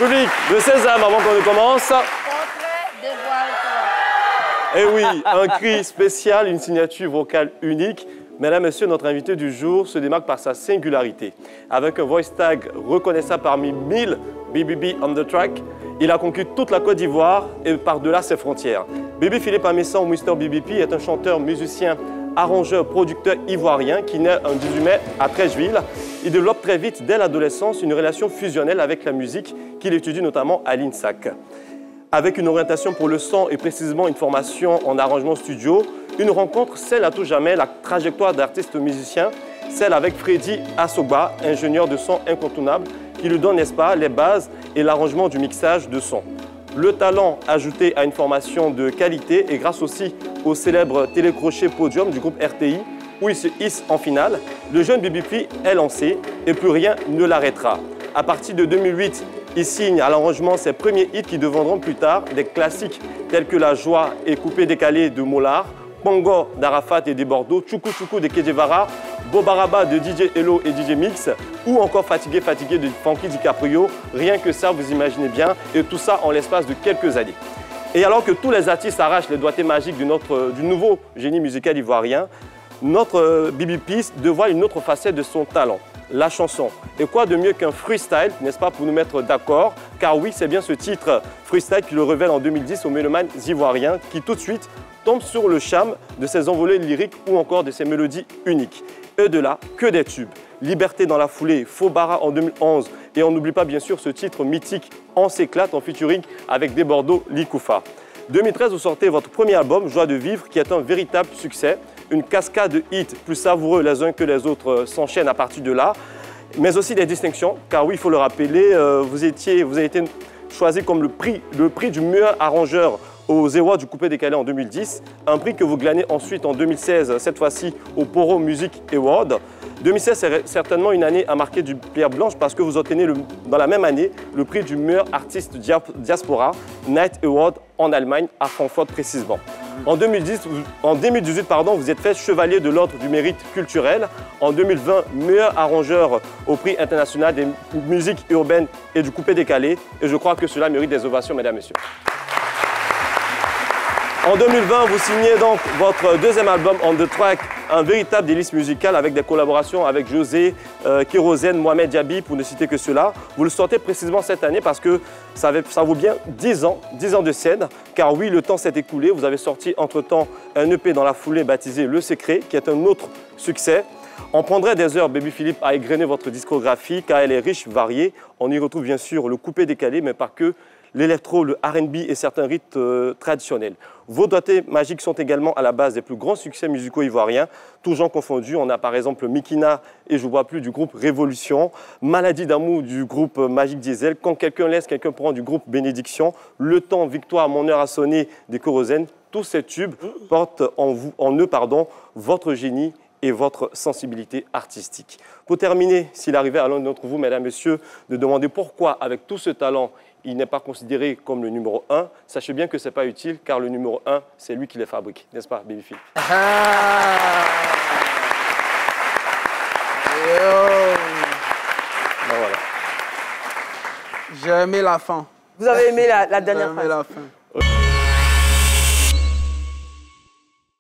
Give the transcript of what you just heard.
Public de Sésame, avant qu'on ne commence. Portrait de Voile. Eh oui, un cri spécial, une signature vocale unique. Mesdames, Messieurs, notre invité du jour se démarque par sa singularité. Avec un voice tag reconnaissable parmi 1000 BBB on the track, il a conquis toute la Côte d'Ivoire et par-delà ses frontières. Bébé Philippe Amessant, ou Mr BBP, est un chanteur, musicien, arrangeur, producteur ivoirien qui naît un 18 mai à Treichville. Il développe très vite, dès l'adolescence, une relation fusionnelle avec la musique qu'il étudie notamment à l'INSAC. Avec une orientation pour le son et précisément une formation en arrangement studio, une rencontre scelle à tout jamais la trajectoire d'artiste musicien, celle avec Freddy Asogba, ingénieur de son incontournable, qui lui donne, n'est-ce pas, les bases et l'arrangement du mixage de son. Le talent ajouté à une formation de qualité et grâce aussi au célèbre télécrochet podium du groupe RTI, où il se hisse en finale, le jeune BBP est lancé et plus rien ne l'arrêtera. À partir de 2008, il signe à l'arrangement ses premiers hits qui deviendront plus tard des classiques tels que La Joie et Coupé décalé de Mollard, Pongo d'Arafat et des Bordeaux, Tchoukou Tchoukou de Kedjevara, Bobaraba de DJ Hello et DJ Mix, ou encore Fatigué Fatigué de Funky DiCaprio. Rien que ça, vous imaginez bien, et tout ça en l'espace de quelques années. Et alors que tous les artistes arrachent les doigtés magiques du nouveau génie musical ivoirien, notre BBP dévoile une autre facette de son talent, la chanson. Et quoi de mieux qu'un freestyle, n'est-ce pas, pour nous mettre d'accord? Car oui, c'est bien ce titre freestyle qui le révèle en 2010 aux mélomanes ivoiriens qui tout de suite tombe sur le charme de ses envolées lyriques ou encore de ses mélodies uniques. Et de là, que des tubes. Liberté dans la foulée, Fobara en 2011 et on n'oublie pas bien sûr ce titre mythique On s'éclate en featuring avec des Bordeaux Likoufa. 2013, vous sortez votre premier album, Joie de vivre, qui est un véritable succès. Une cascade de hits plus savoureux les uns que les autres s'enchaînent à partir de là. Mais aussi des distinctions, car oui, il faut le rappeler, vous avez été choisi comme le prix du meilleur arrangeur aux Awards du Coupé décalé en 2010, un prix que vous glanez ensuite en 2016, cette fois-ci au Poro Music Award. 2016, c'est certainement une année à marquer du pierre blanche parce que vous obtenez dans la même année le prix du meilleur artiste diaspora, Night Award en Allemagne, à Francfort précisément. En 2018, vous êtes fait chevalier de l'ordre du mérite culturel. En 2020, meilleur arrangeur au prix international des musiques urbaines et du coupé décalé. Et je crois que cela mérite des ovations, mesdames et messieurs. En 2020, vous signez donc votre deuxième album On The Track, un véritable délice musical avec des collaborations avec José, Kérosène, Mohamed Diaby, pour ne citer que cela. Vous le sortez précisément cette année parce que ça vaut bien 10 ans de scène. Car oui, le temps s'est écoulé. Vous avez sorti entre-temps un EP dans la foulée baptisé Le Secret, qui est un autre succès. On prendrait des heures, Baby Philippe, à égrener votre discographie car elle est riche, variée. On y retrouve bien sûr le coupé décalé, mais pas que. L'électro, le R&B et certains rythmes traditionnels. Vos doigtés magiques sont également à la base des plus grands succès musicaux ivoiriens, tous genres confondus. On a par exemple Mikina et Je vois plus du groupe Révolution, Maladie d'amour du groupe Magic Diesel, Quand quelqu'un laisse, quelqu'un prend du groupe Bénédiction, Le temps, Victoire, Mon heure a sonné des Kérosène. Tous ces tubes portent en eux votre génie et votre sensibilité artistique. Pour terminer, s'il arrivait à l'un d'entre vous, mesdames, messieurs, de demander pourquoi, avec tout ce talent, il n'est pas considéré comme le numéro 1, sachez bien que ce n'est pas utile, car le numéro 1, c'est lui qui les fabrique. N'est-ce pas, Baby Phil? Bon, voilà. J'ai aimé la fin. Vous avez aimé la dernière phrase? J'ai aimé la fin.